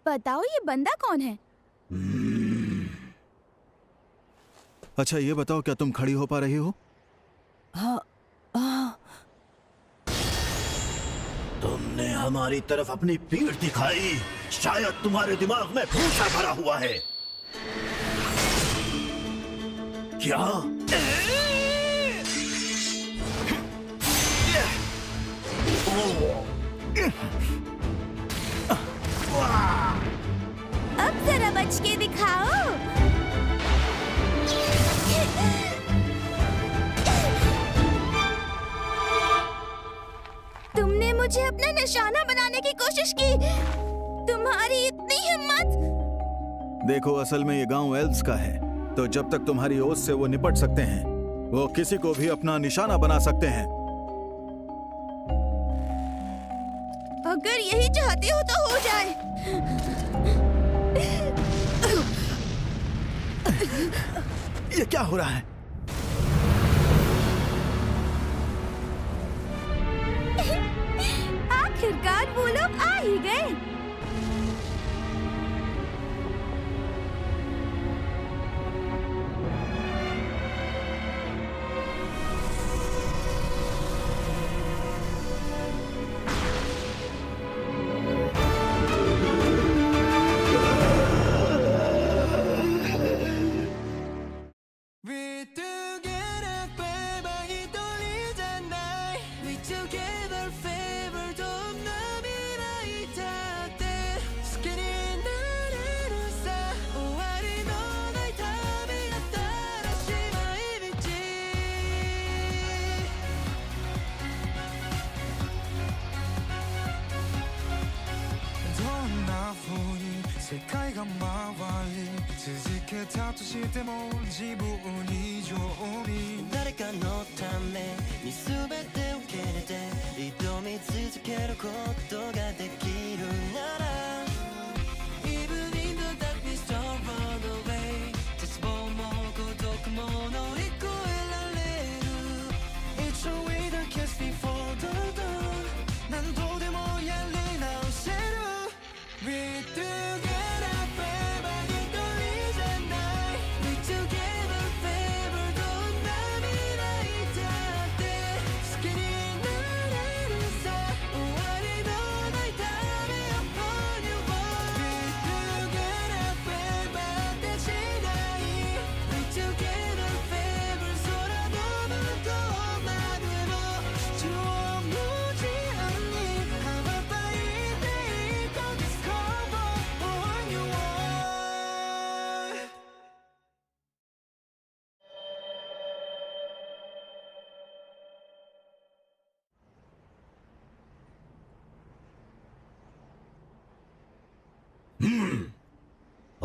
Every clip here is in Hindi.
बताओ ये बंदा कौन है? अच्छा ये बताओ, क्या तुम खड़ी हो पा रही हो? हाँ। तुमने हमारी तरफ अपनी पीठ दिखाई। शायद तुम्हारे दिमाग में भूसा भरा हुआ है। क्या? अब जरा बच के दिखाओ। तुमने मुझे अपना निशाना बनाने की कोशिश की। तुम्हारी इतनी हिम्मत। देखो, असल में ये गांव एल्व्स का है, तो जब तक तुम्हारी ओस से वो निपट सकते हैं, वो किसी को भी अपना निशाना बना सकते हैं। अगर यही चाहते हो तो हो जाए। ये क्या हो रहा है? आखिरकार वो लोग आ ही गए।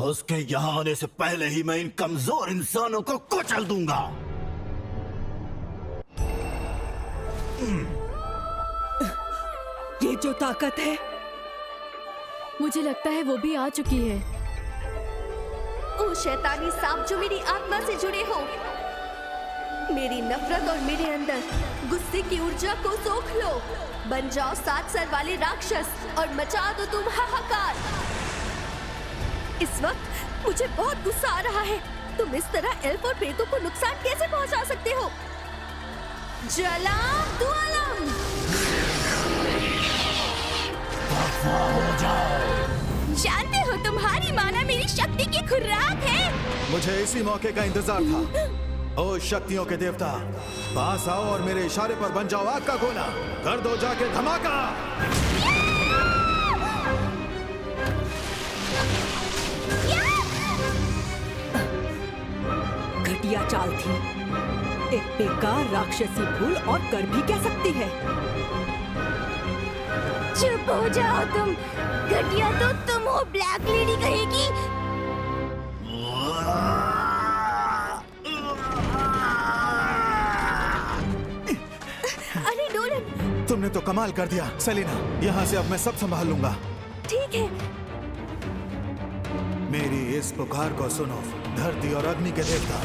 उसके यहाँ आने से पहले ही मैं इन कमजोर इंसानों को कुचल दूंगा। ये जो ताकत है, मुझे लगता है वो भी आ चुकी है। ओ शैतानी सांप जो मेरी आत्मा से जुड़े हो, मेरी नफरत और मेरे अंदर गुस्से की ऊर्जा को सोख लो। बन जाओ 7 सर वाले राक्षस और मचा दो तुम हाहाकार। इस वक्त मुझे बहुत गुस्सा आ रहा है। तुम इस तरह एल्फ और प्रेतों को नुकसान कैसे पहुंचा सकते हो? जलाम दुआलम। जानते हो तुम्हारी माना मेरी शक्ति की खुराक है। मुझे इसी मौके का इंतजार था। ओ शक्तियों के देवता, पास आओ और मेरे इशारे पर बन जाओ आग का गोला। कर दो जाके धमाका। घटिया चाल थी। एक बेकार राक्षसी भूल और कर भी क्या सकती है। चुप हो जाओ तुम। घटिया तो तुम हो, ब्लैक लेडी कहेगी। अरे डोलन, तुमने तो कमाल कर दिया सेलिना। यहाँ से अब मैं सब संभाल लूंगा। ठीक है। मेरी इस पुकार को सुनो, धरती और अग्नि के देवता।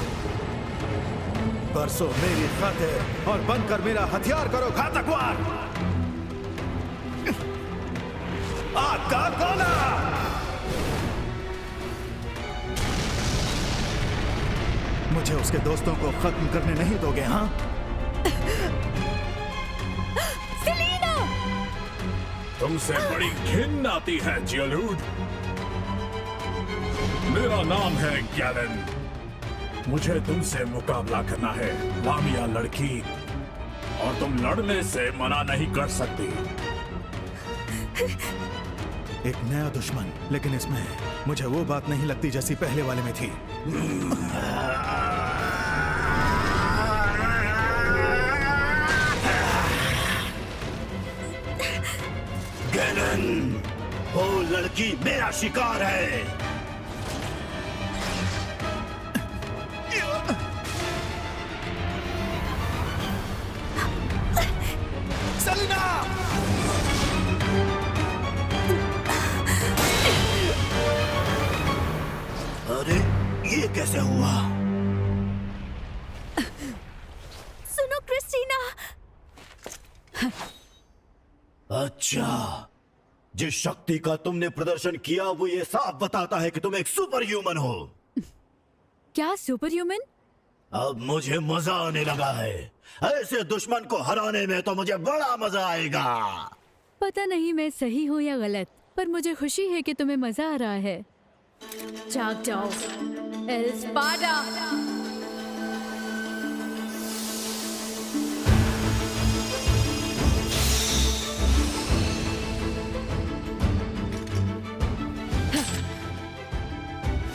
बरसो मेरी खातिर और बनकर मेरा हथियार करो घातकवार। आग का गोला। मुझे उसके दोस्तों को खत्म करने नहीं दोगे, हाँ? सेलिना! तुमसे बड़ी घिन आती है जियोलूड। मेरा नाम है गैलन। मुझे तुमसे मुकाबला करना है, लामिया लड़की, और तुम लड़ने से मना नहीं कर सकती। एक नया दुश्मन, लेकिन इसमें मुझे वो बात नहीं लगती जैसी पहले वाले में थी। गैलन, वो लड़की मेरा शिकार है। सेलिना! अरे ये कैसे हुआ? सुनो क्रिस्टीना, अच्छा, जिस शक्ति का तुमने प्रदर्शन किया वो ये साफ बताता है कि तुम एक सुपर ह्यूमन हो। क्या सुपर ह्यूमन? अब मुझे मजा आने लगा है। ऐसे दुश्मन को हराने में तो मुझे बड़ा मजा आएगा। पता नहीं मैं सही हूँ या गलत, पर मुझे खुशी है कि तुम्हें मजा आ रहा है। जाग जाओ, एल्स्पाडा।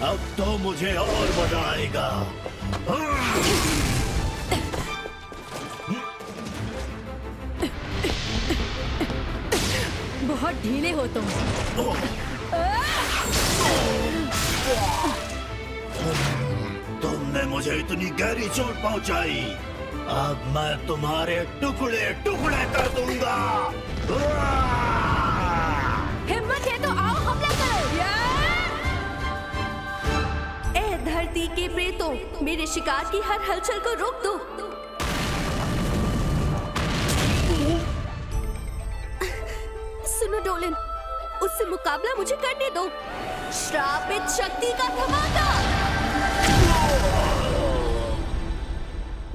अब तो मुझे और मजा आएगा। बहुत ढीले हो तुम। तुमने मुझे इतनी गहरी चोट पहुंचाई, अब मैं तुम्हारे टुकड़े टुकड़े कर दूंगा। हिम्मत है तो आओ हमला करो। ए धरती के प्रेतों, मेरे शिकार की हर हलचल को रोक दो। सुनो डोलन, उससे मुकाबला मुझे करने दो। श्रापित शक्ति का धमाका।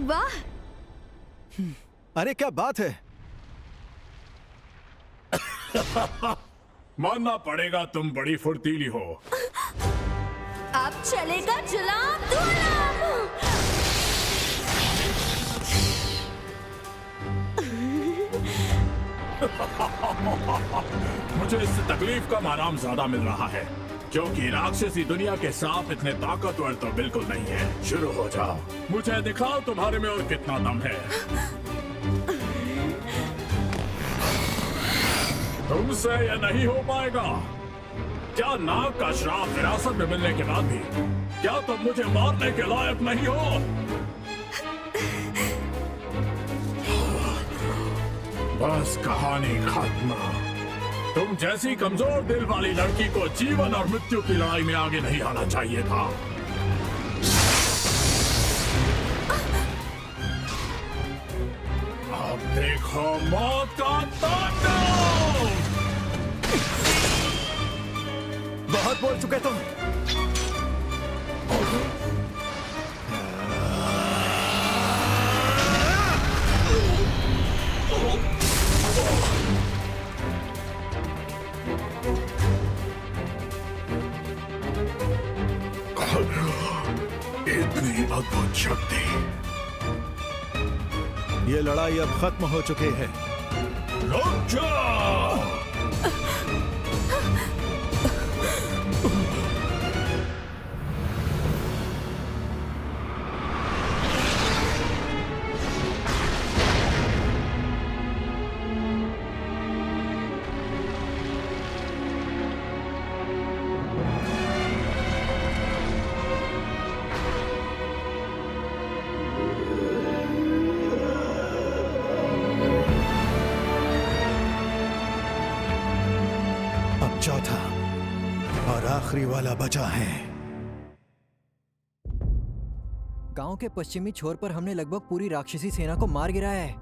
वाह! अरे क्या बात है! मानना पड़ेगा तुम बड़ी फुर्तीली हो। अब चलेगा जुलाम दुलाम। मुझे इससे तकलीफ का आराम ज्यादा मिल रहा है, क्योंकि राक्षसी दुनिया के सांप इतने ताकतवर तो बिल्कुल नहीं है। शुरू हो जाओ, मुझे दिखाओ तुम्हारे में और कितना दम है। तुमसे यह नहीं हो पाएगा। क्या नाग का श्राप विरासत में मिलने के बाद भी क्या तुम मुझे मारने के लायक नहीं हो? बस कहानी खत्म। तुम जैसी कमजोर दिल वाली लड़की को जीवन और मृत्यु की लड़ाई में आगे नहीं आना चाहिए था। अब देखो मौत का तांडव। बहुत बोल चुके तुम। इतनी अद्भुत शक्ति। ये लड़ाई अब खत्म हो चुकी है। रुक जाओ। चौथा और आखिरी वाला बचा है। गांव के पश्चिमी छोर पर हमने लगभग पूरी राक्षसी सेना को मार गिराया है।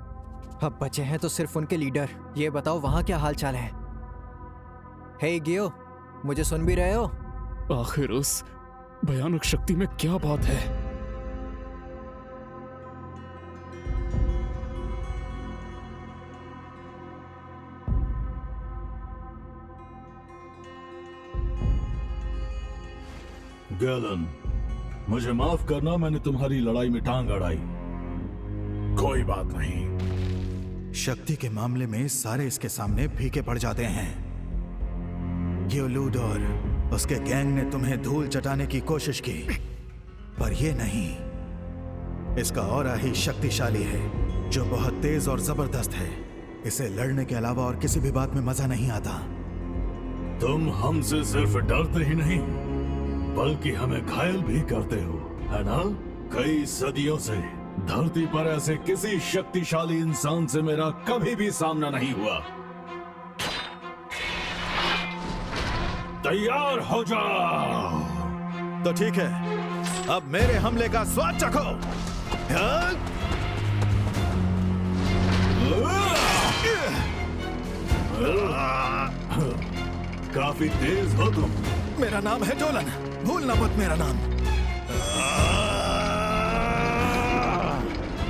अब बचे हैं तो सिर्फ उनके लीडर। ये बताओ वहां क्या हाल चाल है? हे गियो, मुझे सुन भी रहे हो? आखिर उस भयानक शक्ति में क्या बात है? गैलन, मुझे माफ करना, मैंने तुम्हारी लड़ाई में टांग अड़ाई। कोई बात नहीं। शक्ति के मामले में सारे इसके सामने फीके पड़ जाते हैं। गियोलूड और उसके गैंग ने तुम्हें धूल चटाने की कोशिश की, पर ये नहीं। इसका ऑरा ही शक्तिशाली है, जो बहुत तेज और जबरदस्त है। इसे लड़ने के अलावा और किसी भी बात में मजा नहीं आता। तुम हमसे सिर्फ डरते ही नहीं, बल्कि हमें घायल भी करते हो, है ना? कई सदियों से धरती पर ऐसे किसी शक्तिशाली इंसान से मेरा कभी भी सामना नहीं हुआ। तैयार हो जाओ। तो ठीक है, अब मेरे हमले का स्वाद चखो। काफी तेज हो तुम। मेरा नाम है डोलन, भूलना मत मेरा नाम।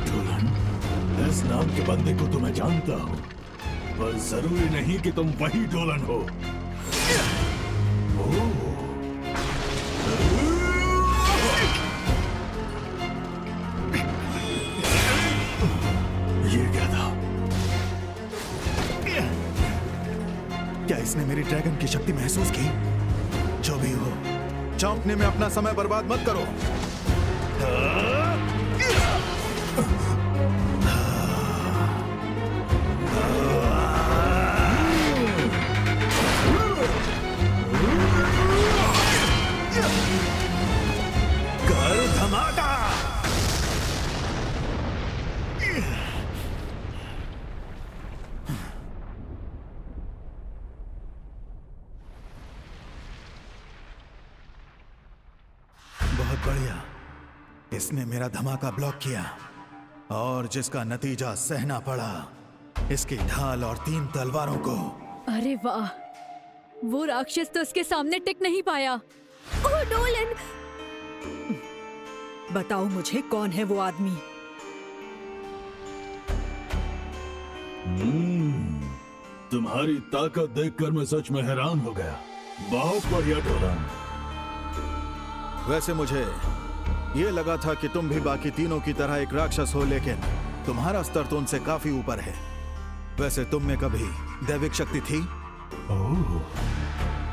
डोलन, इस नाम के बंदे को तो मैं जानता हूँ, पर जरूरी नहीं कि तुम वही डोलन हो। ये क्या था? क्या इसने मेरी ड्रैगन की शक्ति महसूस की? जो भी हो, चौंकने में अपना समय बर्बाद मत करो। कर धमाका। बहुत बढ़िया, इसने मेरा धमाका ब्लॉक किया और जिसका नतीजा सहना पड़ा इसकी ढाल और 3 तलवारों को। अरे वाह, वो राक्षस तो उसके सामने टिक नहीं पाया। ओह डोलन, बताओ मुझे, कौन है वो आदमी? तुम्हारी ताकत देखकर मैं सच में हैरान हो गया। बहुत बढ़िया डोलन। वैसे मुझे ये लगा था कि तुम भी बाकी तीनों की तरह एक राक्षस हो, लेकिन तुम्हारा स्तर तो उनसे काफी ऊपर है। वैसे तुम में कभी दैविक शक्ति थी? ओह,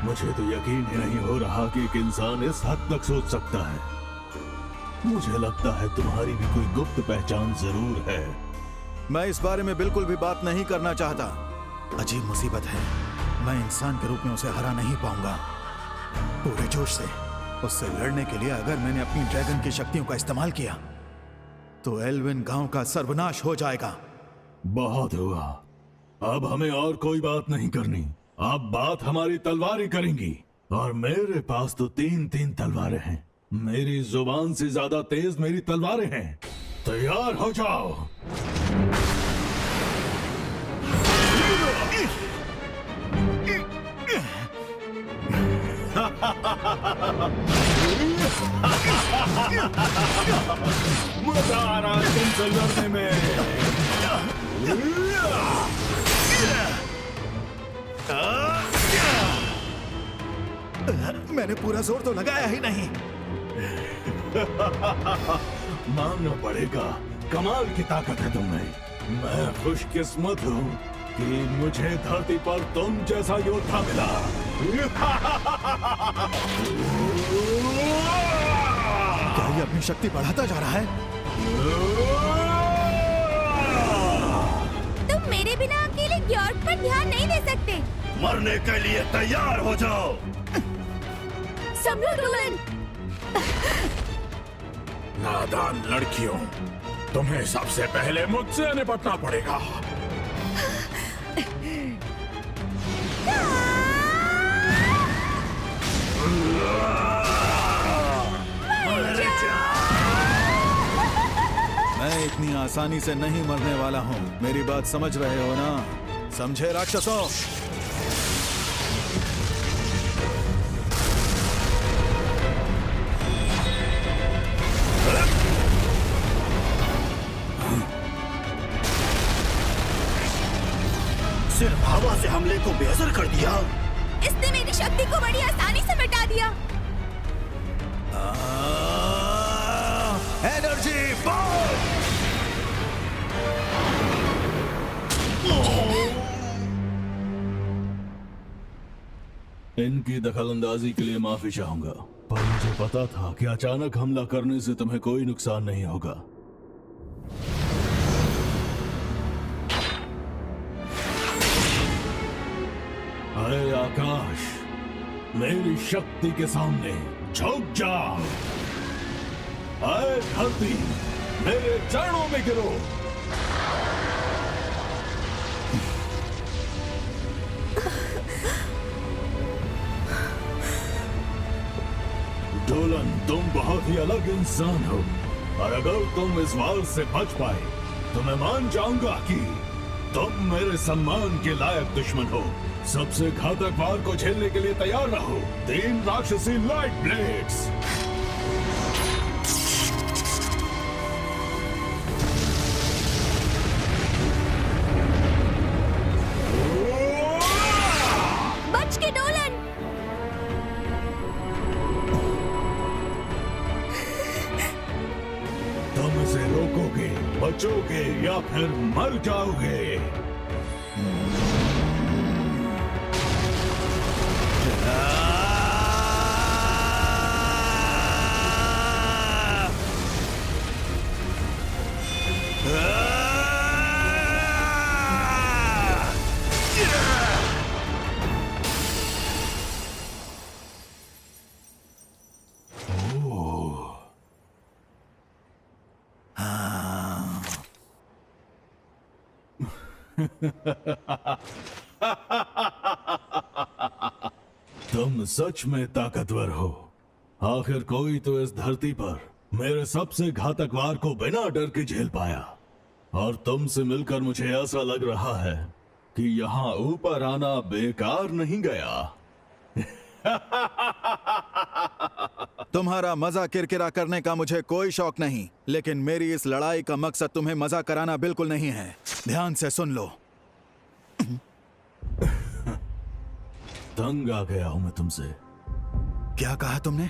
मुझे तो यकीन ही नहीं हो रहा कि एक इंसान इस हद तक सोच सकता है। मुझे लगता है तुम्हारी भी कोई गुप्त पहचान जरूर है। मैं इस बारे में बिल्कुल भी बात नहीं करना चाहता। अजीब मुसीबत है, मैं इंसान के रूप में उसे हरा नहीं पाऊंगा। पूरे जोश से उससे लड़ने के लिए अगर मैंने अपनी ड्रैगन की शक्तियों का इस्तेमाल किया तो एल्विन गांव का सर्वनाश हो जाएगा। बहुत हुआ, अब हमें और कोई बात नहीं करनी। अब बात हमारी तलवारें करेंगी, और मेरे पास तो 3 तलवारें हैं। मेरी जुबान से ज्यादा तेज मेरी तलवारें हैं। तैयार हो जाओ। मजा आ रहा है तुमसे लड़ने में। मैंने पूरा जोर तो लगाया ही नहीं। मानना पड़ेगा, कमाल की ताकत है तुम्हें। मैं खुशकिस्मत हूँ कि मुझे धरती पर तुम जैसा योद्धा मिला। क्या ये अपनी शक्ति बढ़ाता जा रहा है? तुम मेरे बिना अकेले ग्योर्क पर ध्यान नहीं दे सकते। मरने के लिए तैयार हो जाओ। संभलो डोलन। नादान लड़कियों, तुम्हें सबसे पहले मुझसे निपटना पड़ेगा। मैं इतनी आसानी से नहीं मरने वाला हूँ। मेरी बात समझ रहे हो ना? समझे राक्षसों? सिर्फ हवा से हमले को बेअसर कर दिया। इसने मेरी शक्ति को बड़ी आसानी से मिटा दिया। Energy ball! इनकी दखलंदाजी के लिए माफी चाहूंगा, पर मुझे पता था कि अचानक हमला करने से तुम्हें कोई नुकसान नहीं होगा। अरे आकाश, मेरी शक्ति के सामने झुक जाओ। अरे धरती, मेरे चरणों में गिरो। डोलन, तुम बहुत ही अलग इंसान हो, और अगर तुम इस वार से बच पाए तो मैं मान जाऊंगा कि तुम मेरे सम्मान के लायक दुश्मन हो। सबसे घातक वार को झेलने के लिए तैयार रहो। 3 राक्षसी लाइट ब्लेड्स। बच के डोलन। तुम इसे रोकोगे, बचोगे या फिर मर जाओगे? तुम सच में ताकतवर हो। आखिर कोई तो इस धरती पर मेरे सबसे घातक वार को बिना डर के झेल पाया, और तुमसे मिलकर मुझे ऐसा लग रहा है कि यहाँ ऊपर आना बेकार नहीं गया। तुम्हारा मजा किरकिरा करने का मुझे कोई शौक नहीं, लेकिन मेरी इस लड़ाई का मकसद तुम्हें मजा कराना बिल्कुल नहीं है। ध्यान से सुन लो। तंग आ गया हूं मैं तुमसे। क्या कहा तुमने?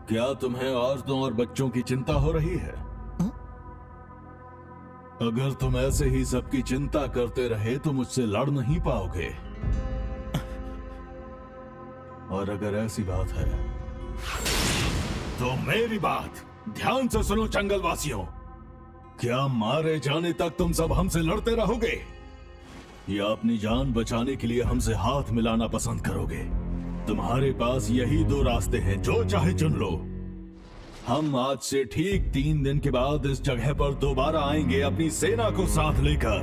क्या तुम्हें औरतों और बच्चों की चिंता हो रही है? अगर तुम ऐसे ही सबकी चिंता करते रहे तो मुझसे लड़ नहीं पाओगे। और अगर ऐसी बात है तो मेरी बात ध्यान से सुनो जंगलवासियों। क्या मारे जाने तक तुम सब हमसे लड़ते रहोगे, या अपनी जान बचाने के लिए हमसे हाथ मिलाना पसंद करोगे? तुम्हारे पास यही 2 रास्ते हैं, जो चाहे चुन लो। हम आज से ठीक 3 दिन के बाद इस जगह पर दोबारा आएंगे अपनी सेना को साथ लेकर,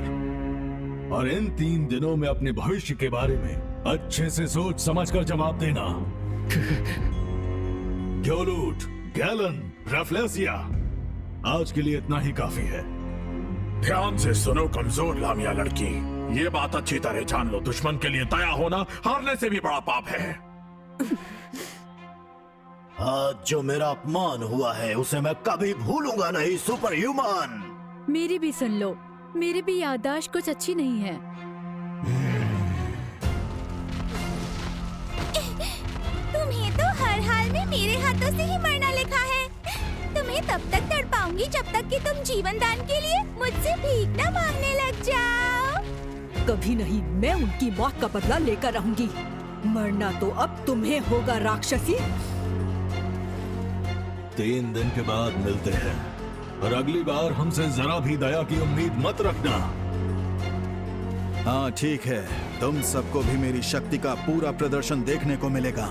और इन 3 दिनों में अपने भविष्य के बारे में अच्छे से सोच समझकर जवाब देना। ग्योलूट, गैलन, रेफलेसिया, आज के लिए इतना ही काफी है। ध्यान से सुनो कमजोर लामिया लड़की, ये बात अच्छी तरह जान लो, दुश्मन के लिए दया होना हारने से भी बड़ा पाप है। आज जो मेरा अपमान हुआ है उसे मैं कभी भूलूंगा नहीं, सुपर ह्यूमन। मेरी भी सुन लो, मेरी भी याददाश्त कुछ अच्छी नहीं है। तुम्हें तो हर हाल में मेरे हाथों से ही मरना लिखा है। तुम्हें तब तक तड़पाऊंगी जब तक कि तुम जीवन दान के लिए मुझसे भीख न मांगने लग जाओ। कभी नहीं, मैं उनकी मौत का बदला लेकर रहूंगी। मरना तो अब तुम्हें होगा राक्षसी। 3 दिन के बाद मिलते हैं, और अगली बार हमसे जरा भी दया की उम्मीद मत रखना। हाँ ठीक है, तुम सबको भी मेरी शक्ति का पूरा प्रदर्शन देखने को मिलेगा।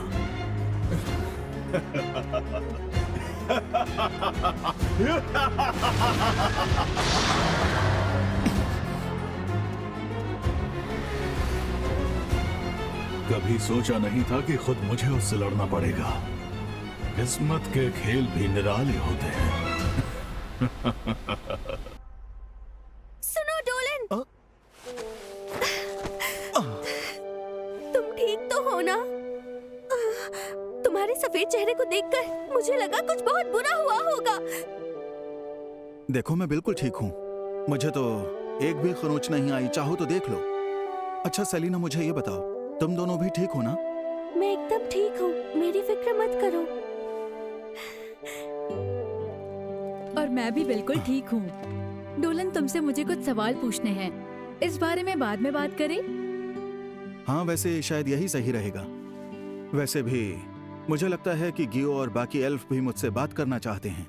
कभी सोचा नहीं था कि खुद मुझे उससे लड़ना पड़ेगा। किस्मत के खेल भी निराले होते हैं। चेहरे को देखकर मुझे लगा कुछ बहुत बुरा हुआ होगा। देखो मैं बिल्कुल ठीक हूँ, मुझे तो एक भी खरोंच नहीं आई, चाहो तो देख लो। अच्छा सेलिना, मुझे ये बताओ, तुम दोनों भी ठीक हो ना? मैं एकदम ठीक हूँ, मेरी फिक्र मत करो। और मैं भी बिल्कुल ठीक हूँ। डोलन, तुमसे मुझे कुछ सवाल पूछने हैं, इस बारे में बाद में बात करें? हाँ, वैसे शायद यही सही रहेगा। वैसे भी मुझे लगता है कि गियो और बाकी एल्फ भी मुझसे बात करना चाहते हैं।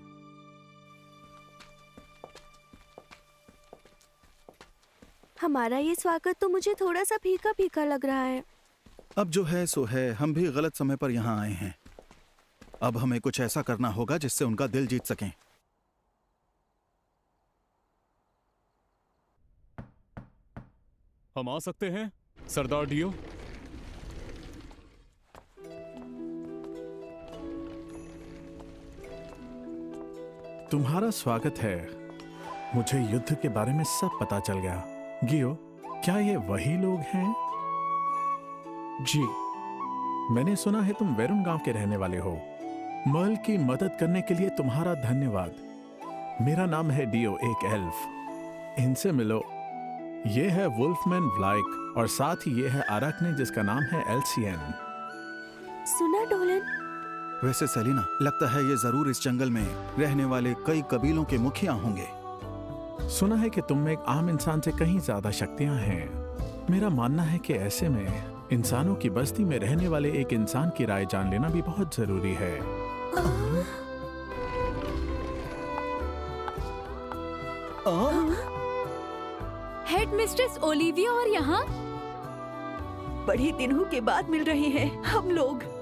हमारा ये स्वागत तो मुझे थोड़ा सा फीका फीका लग रहा है। अब जो है सो है, हम भी गलत समय पर यहाँ आए हैं। अब हमें कुछ ऐसा करना होगा जिससे उनका दिल जीत सकें। हम आ सकते हैं सरदार डियो? तुम्हारा स्वागत है। मुझे युद्ध के बारे में सब पता चल गया। गियो, क्या ये वही लोग हैं? जी, मैंने सुना है तुम वेरुन गांव के रहने वाले हो। मर्ल की मदद करने के लिए तुम्हारा धन्यवाद। मेरा नाम है डियो, एक एल्फ। इनसे मिलो। ये है वुल्फमैन व्लाइक और साथ ही ये है आराकने, जिसका नाम है एल्सियन। सुना डोलन? वैसे सेलिना, लगता है ये जरूर इस जंगल में रहने वाले कई कबीलों के मुखिया होंगे। सुना है कि तुम में एक आम इंसान से कहीं ज्यादा शक्तियां हैं। मेरा मानना है कि ऐसे में इंसानों की बस्ती में रहने वाले एक इंसान की राय जान लेना भी बहुत जरूरी है। हेड मिस्ट्रेस ओलिविया और यहाँ? बड़े दिनों के बाद मिल रहे हैं हम लोग।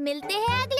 मिलते हैं अगले